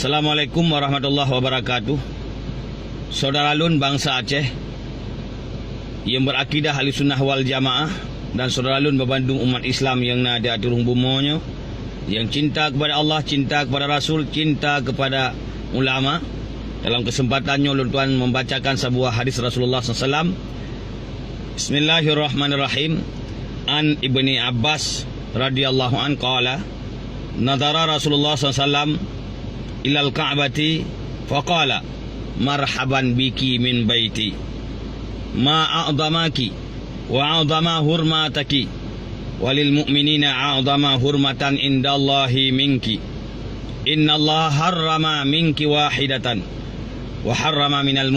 Assalamualaikum warahmatullahi wabarakatuh. Saudara Lun bangsa Aceh yang berakidah Ahlussunnah wal Jamaah dan saudara Lun berbandung umat Islam yang ada turung bumonya, yang cinta kepada Allah, cinta kepada Rasul, cinta kepada ulama. Dalam kesempatannya Lun Tuan membacakan sebuah hadis Rasulullah SAW. Bismillahirrahmanirrahim. An Ibni Abbas radhiyallahu an qala nadara Rasulullah SAW ilal Ka'bati faqala marhaban biki min baiti ma a'damaki wa a'dama hurmataki walil mu'minina a'dama hurmatan indallahi minki innallaha harrama minki wahidatan wa harrama minal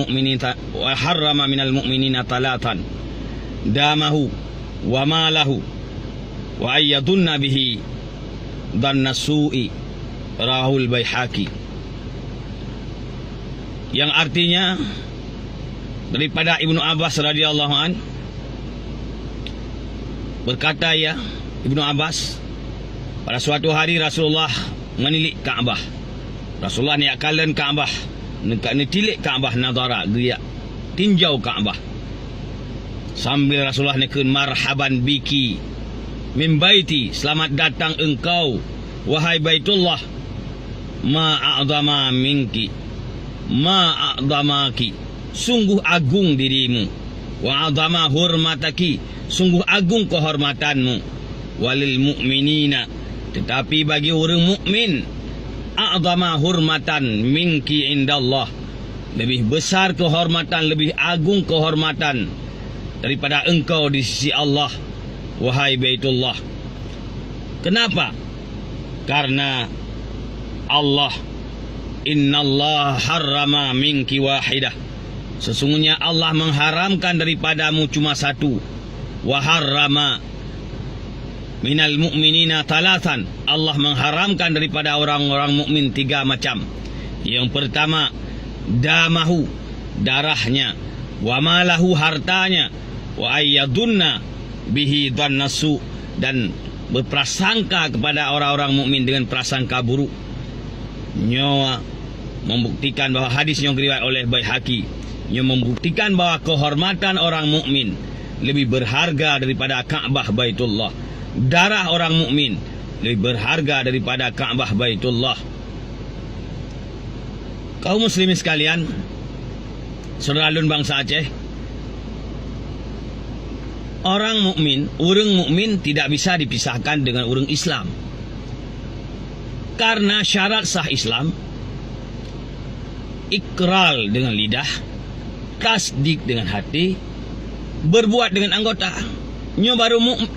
mu'minina talatan damahu wa malahu wa ayyadunna bihi dhanna su'i rahul Baihaqi, yang artinya daripada Ibnu Abbas radhiyallahu an berkata, ya Ibnu Abbas, pada suatu hari Rasulullah menilik Kaabah. Rasulullah ni akalan Kaabah, nak tilik Kaabah, nadara dia tinjau Kaabah sambil Rasulullah nekun marhaban biki min baiti, selamat datang engkau wahai Baitullah, ma'a'dama minki ma'a'damaki, sungguh agung dirimu, wa'a'dama hurmataki, sungguh agung kehormatanmu, walil mu'minina, tetapi bagi orang mukmin, a'dama hurmatan minki indallah, lebih besar kehormatan, lebih agung kehormatan daripada engkau di sisi Allah, wahai Baitullah. Kenapa? Karena Allah, innallaha harrama minki wahidah, sesungguhnya Allah mengharamkan daripadamu cuma satu, wa harrama minal mu'minina talatan, Allah mengharamkan daripada orang-orang mukmin tiga macam. Yang pertama, damahu, darahnya, wa malahu, hartanya, wa ayyadunna bihi dhannasu, dan berprasangka kepada orang-orang mukmin dengan prasangka buruk. Nyawa membuktikan bahawa hadis yang diriwayat oleh Baihaqi, yang membuktikan bahawa kehormatan orang mukmin lebih berharga daripada Ka'bah Baitullah. Darah orang mukmin lebih berharga daripada Ka'bah Baitullah. Kaum muslimin sekalian, saudara Lun bangsa Aceh, orang mukmin tidak bisa dipisahkan dengan orang Islam. Karena syarat sah Islam, ikrar dengan lidah, tasdik dengan hati, berbuat dengan anggota,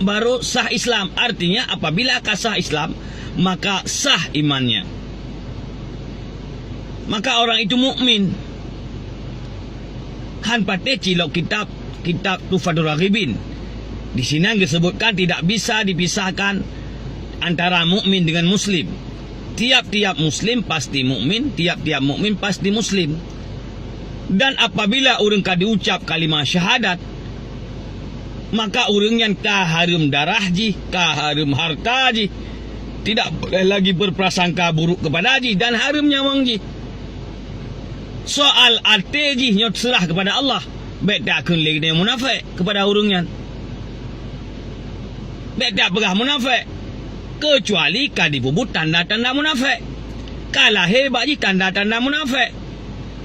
baru sah Islam. Artinya apabila sah Islam, maka sah imannya, maka orang itu mukmin. Han pate cilok kitab Tufatul Raghibin, di sini disebutkan tidak bisa dipisahkan antara mukmin dengan muslim. Tiap-tiap muslim pasti mukmin, tiap-tiap mukmin pasti muslim. Dan apabila orang diucap kalimah syahadat, maka orang yang harum darah ji, harum harta ji, tidak boleh lagi berprasangka buruk kepada ji dan harum nyawang ji. Soal arte ji nyot serah kepada Allah, baik tak akan lagi dia munafik kepada orangnya. Baik tak pegah munafik, kecuali kadibubut tanda-tanda munafik. Kalahir bagi tanda-tanda munafik.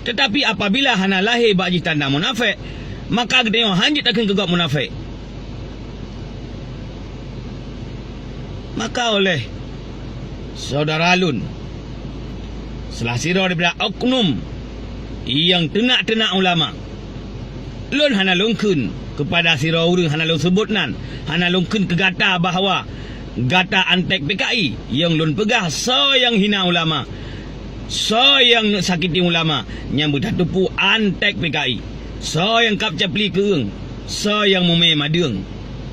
Tetapi apabila hana lahir bagi tanda munafik, maka dia hanjit akan kegak munafik. Maka oleh saudara Lun, selah sirah daripada oknum yang tenak-tenak ulama, Lun hana lungkun kepada sirah urang, hana lung sebutnan, hana lungkun kegata bahawa gata antek PKI yang Lun pegah, so yang hina ulama, so yang sakiti ulama, yang bertatupu antek PKI, so yang kap capli keung, so yang mume madung.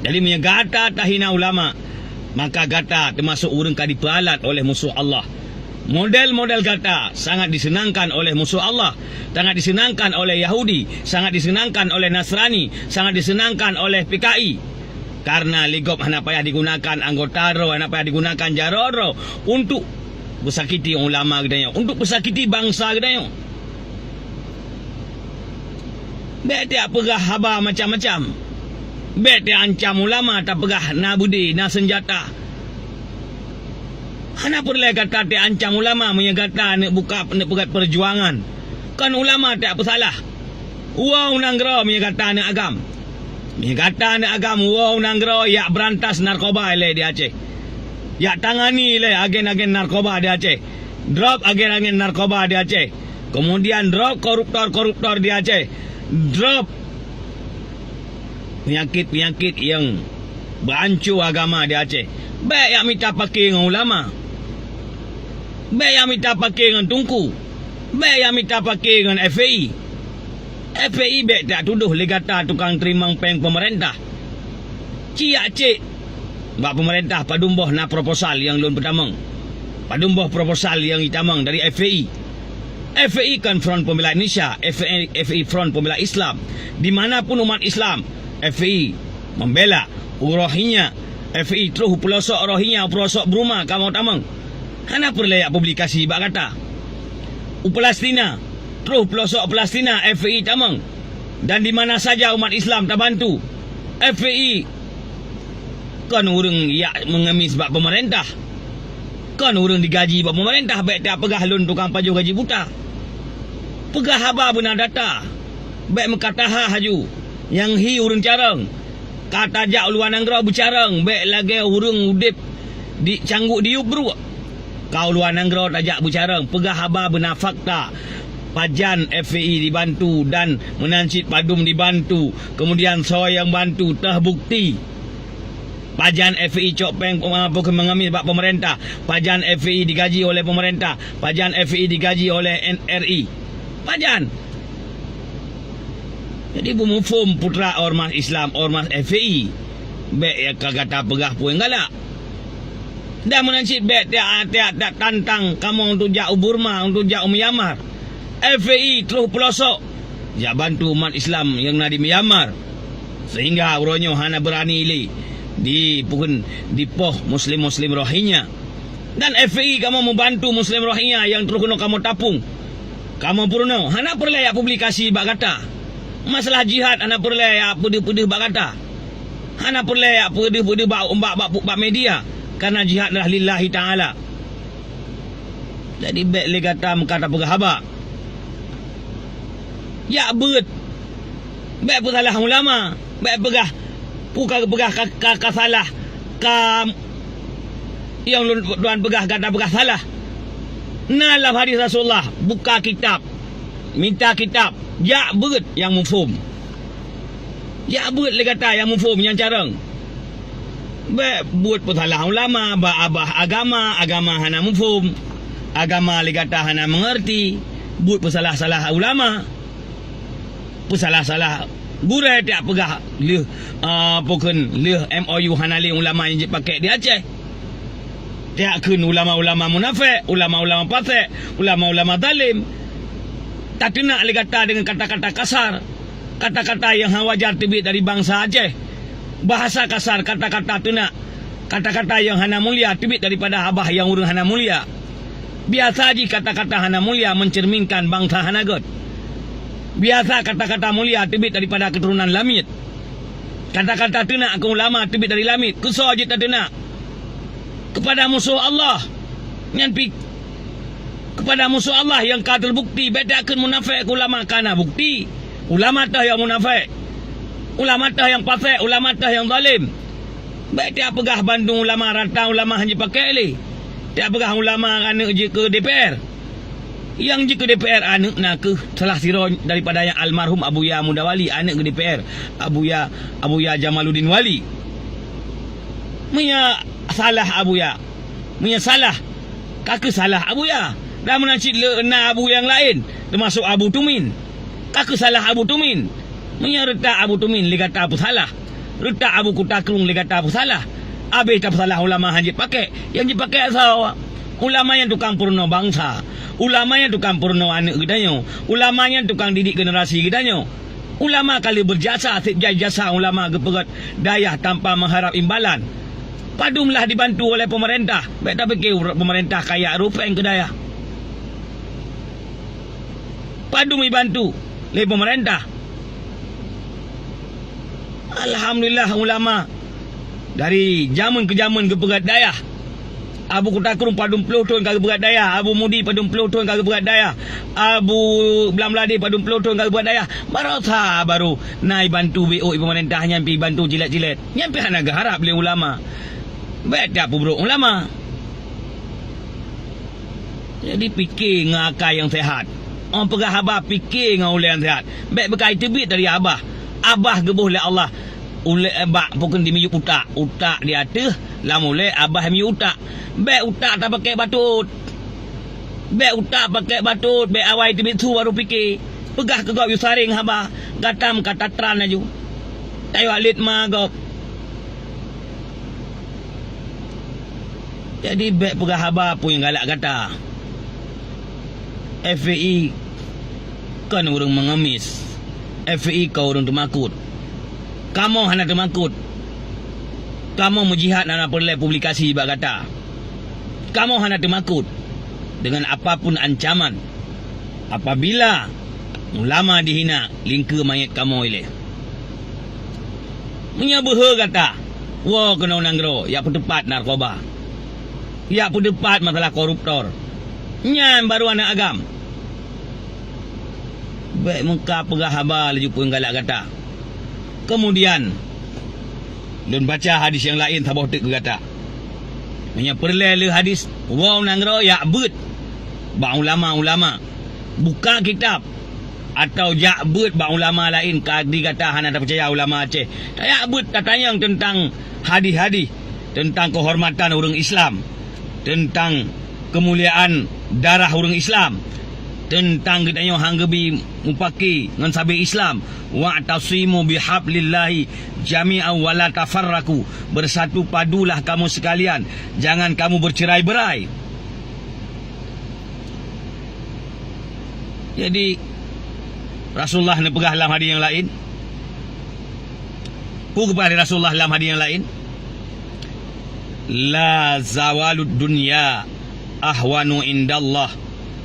Jadi punya gata tak hina ulama, maka gata termasuk urang kadi peralat oleh musuh Allah. Model-model gata sangat disenangkan oleh musuh Allah, sangat disenangkan oleh Yahudi, sangat disenangkan oleh Nasrani, sangat disenangkan oleh PKI. Karena ligop hana payah digunakan anggota ro, hana payah digunakan jaroro untuk bersakiti ulama gedanya, untuk bersakiti bangsa gedanya. Baik dia pegah haba macam-macam. Baik dia ancam ulama tak pegah na budi na senjata. Hana perlu kata dia ancam ulama menyegata nak buka nak pegat perjuangan. Kan ulama tak apa salah. Wow nanggro menyegata nak agam. Menyegata nak agam wow nanggro ya berantas narkoba le di Aceh. Ya tangani le agen-agen narkoba di Aceh. Drop agen-agen narkoba di Aceh. Kemudian drop koruptor-koruptor di Aceh. Drop penyakit-penyakit yang berancur agama di Aceh. Baik yang minta pakai dengan ulama. Baik yang minta pakai dengan Tunku. Baik yang minta pakai dengan FAI. FAI baik tak tuduh legata tukang terimang peng pemerintah. Ciak cik bak pemerintah padumboh na proposal yang lun pertama. Padumboh proposal yang hitamang dari FAI. FAI kan Front Pembela Indonesia, FAI Front Pembela Islam. Dimanapun umat Islam, FAI membela Rohingya. FAI terus pelosok Rohingya, pelosok Burma, kamu tamang. Hana perlayak publikasi bak kata. Palestina, terus pelosok Palestina, FAI tamang. Dan di mana saja umat Islam tak bantu, FAI kan orang yang mengemis bak pemerintah. Kan orang digaji bak pemerintah, baik tak pegah lun tukang pajuh gaji buta. Pegah haba benar data. Baik mengkataha haju. Yang hi urang carang. Kata jak luar nanggro bercarang. Baik lagi urang udip di cangguk diup bro. Kau luar nanggro tajak bercarang. Pegah haba benar fakta. Pajan FAI dibantu dan Menancit Padum dibantu. Kemudian Soy yang bantu terbukti. Pajan FAI copeng mengamis bak pemerintah. Pajan FAI digaji oleh pemerintah. Pajan FAI digaji oleh NRI. Pajan. Jadi bumufum putra ormas Islam, ormas FAI. Baik ya kata pegah puing galak. Dan Menancit baik tiap tantang kamu untuk jauh Burma, untuk jauh Myanmar. FAI terus pelosok. Ya bantu umat Islam yang nak di Myanmar. Sehingga uronyo hana berani li di poh Muslim-Muslim Rohingya. Dan FAI kamu membantu Muslim Rohingya yang terus kena kamu tapung. Kamu purno, hana perlayak publikasi bak kata. Masalah jihad hana perlayak pedih-pedih bak kata. Hana perlayak pedih-pedih bak media. Karena jihad adalah lillahi ta'ala. Jadi baik le kata mengkata pegah haba. Ya bet. Baik pun salah ulama. Baik pegah. Bukan pegah salah. Yang tuan pegah kata pegah salah. Nalah hadis Rasulullah, buka kitab, minta kitab, ya berat yang mufhum. Ya berat le kata yang mufhum yang carang. Buat salah ulama, abah agama hana mufhum. Agama le kata hana mengerti. Buat salah ulama. Salah gurau tak pegah leh pokon leh MOU hana le ulama yang dipakai di Aceh. Dia kun ulama-ulama munafik, ulama-ulama fasik, ulama-ulama zalim. Tak nak le kata dengan kata-kata kasar. Kata-kata yang wajar tibit dari bangsa Aceh. Bahasa kasar, kata-kata tu nak. Kata-kata yang hana mulia tibit daripada abah yang urang hana mulia. Biasa ji kata-kata hana mulia mencerminkan bangsa hana god. Biasa kata-kata mulia tibit daripada keturunan lamit. Kata-kata tu nak ke ulama tibit dari lamit. Kusah je tak nak. Kepada musuh Allah yang kepada musuh Allah yang kata bukti bedakan munafik ulama kana bukti. Ulama tah yang munafik, ulama tah yang fasik, ulama tah yang zalim. Baik dia pegah Bandung ulama rata ulama hanya pakai li. Dia pegah ulama anak je ke DPR. Yang je ke DPR anak nak ke salah siro daripada yang almarhum Abuya Mudawali anak ke DPR. Abuya Jamaluddin Wali. Punya salah Abuya. Punya salah. Kakak salah Abuya. Dan Menancit na Abu yang lain. Termasuk Abu Tumin. Kakak salah Abu Tumin. Punya retak Abu Tumin. Dia kata apa salah. Retak Abu Kutakrung. Dia kata apa salah. Habis tak salah ulama hanya pakai. Yang dipakai asal ulama yang tukang purno bangsa. Ulama yang tukang purno anak kitanya. Ulama yang tukang didik generasi kitanya. Ulama kali berjasa. Sip jasa ulama keperat daya tanpa mengharap imbalan. Padumlah dibantu oleh pemerintah. Baik tak fikir pemerintah kaya rupeng ke daya. Padum dibantu oleh pemerintah. Alhamdulillah ulama dari zaman ke zaman ke berat daya. Abu Kutakrung padum pelotun kagak berat daya. Abu Mudi padum pelotun kagak berat daya. Abu Belamladi padum pelotun kagak berat daya. Baru naik bantu BO pemerintah nyampi bantu jilat-jilat. Nyampi hana harap beli ulama. Baik tak pubruk ulama. Jadi fikir dengan akal yang sehat. Orang pegah abah fikir dengan ulama yang sehat. Baik berkait tebit dari abah. Abah gebuh oleh Allah. Ulek abah bukan dimiyu utak. Utak dia tu lah mulai abah miyu utak. Baik utak tak pakai batut. Baik utak pakai batut. Baik awal tebit tu baru fikir. Pegah ke kau yu saring abah. Gatam kata tran aju. Tayo alit magok. Jadi baik pegah abah pun yang galak kata. FAI kan orang mengemis. FAI kau orang temakut. Kamu hanya temakut. Kamu mujihad nak perlai publikasi bak kata. Kamu hanya temakut dengan apapun ancaman. Apabila ulama dihina, lingka mayat kamu ile. Menyabuh kata, wah kena nanggro, ya petepat narkoba. Ya petepat masalah koruptor. Nyan baru anak agam. Baik muka pegah haba laju pun galak kata. Kemudian lun baca hadis yang lain tabah tek kata. Hanya perlai le hadis wow nanggro ya bet. Ba ulama buka kitab atau ya bet ba ulama lain kadi kata hana tak percaya ulama Aceh. Tak ya bet tanya tentang hadis-hadis tentang kehormatan orang Islam, tentang kemuliaan darah orang Islam, tentang kita yang hanggebi mupaki ngan sabi Islam wa tasimu bihablillahi jami'an wa la tafarraku, bersatu padulah kamu sekalian, jangan kamu bercerai-berai. Jadi Rasulullah ni pegah dalam hadis yang lain. Kepada Rasulullah dalam hadis yang lain, la zawalud dunya ahwanu indallah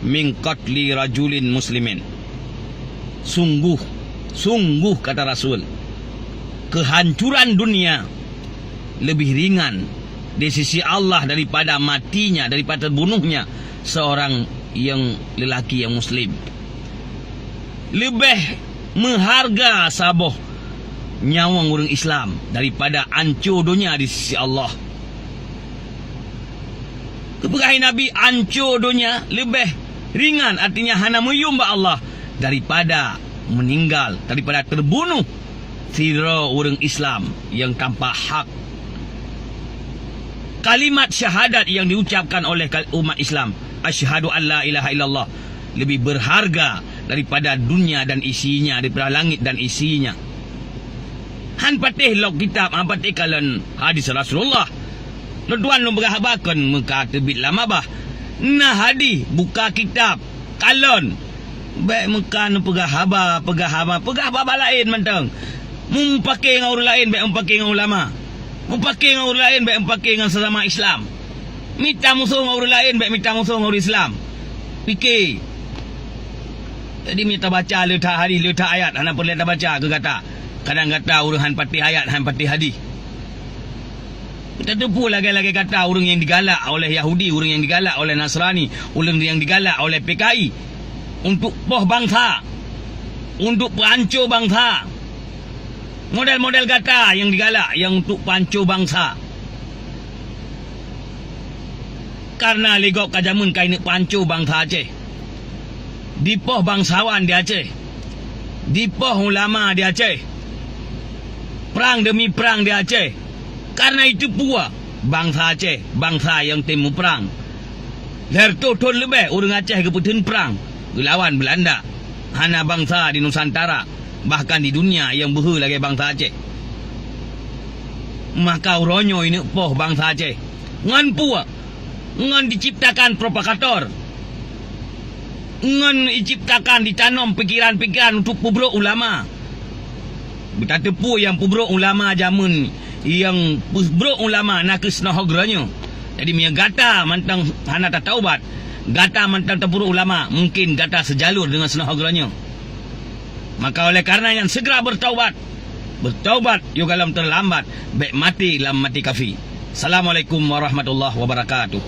min qatli rajulin muslimin. Sungguh kata Rasul, kehancuran dunia lebih ringan di sisi Allah daripada matinya, daripada bunuhnya seorang yang lelaki yang muslim. Lebih mengharga saboh nyawang orang Islam daripada hancur dunia di sisi Allah. Kepegahi Nabi, hancur dunia lebih ringan, artinya hana menyembah Allah daripada meninggal, daripada terbunuh sira orang Islam yang tanpa hak. Kalimat syahadat yang diucapkan oleh umat Islam, asyhadu an la ilaha illallah, lebih berharga daripada dunia dan isinya, daripada langit dan isinya. Han patih log kitab, han patih kalan hadis Rasulullah. Tuan lu berhabakan muka terbit lama bah. Nah hadis buka kitab kalon. Baik muka nu pegah haba lain mentang. Mumpake dengan orang lain baik mumpake dengan ulama. Mumpake dengan orang lain baik mumpake dengan sesama Islam. Minta musuh dengan orang lain baik minta musuh dengan orang Islam. Fikir. Jadi minta baca letak hadis, letak ayat, hana perlu baca ke kata. Kadang kata orang han pati ayat, han pati hadis. Kita tepu lagi-lagi kata orang yang digalak oleh Yahudi, orang yang digalak oleh Nasrani, orang yang digalak oleh PKI untuk poh bangsa, untuk pancur bangsa. Model-model kata yang digalak yang untuk pancur bangsa. Karena legok kajamun kain pancur bangsa Aceh. Dipoh bangsawan di Aceh, dipoh ulama di Aceh, perang demi perang di Aceh. Karena itu pula bangsa Aceh, bangsa yang temu perang. Lertotun lebih orang Aceh keputusan perang lawan Belanda. Hana bangsa di Nusantara, bahkan di dunia yang behu lagi bangsa Aceh. Maka uronyo ini poh bangsa Aceh. Ngan pula, ngan diciptakan propagator. Ngan diciptakan, ditanam pikiran-pikiran untuk pubruk ulama. Kita tepu yang pubruk ulama jamun yang bro ulama nak kesnohogranyo. Jadi mia gata mantang hana tak taubat. Gata mantang tapuru ulama mungkin gata sejalur dengan snohogranyo. Maka oleh karenanya segera bertaubat. Bertaubat juga dalam terlambat, baik mati dalam mati kafir. Assalamualaikum warahmatullahi wabarakatuh.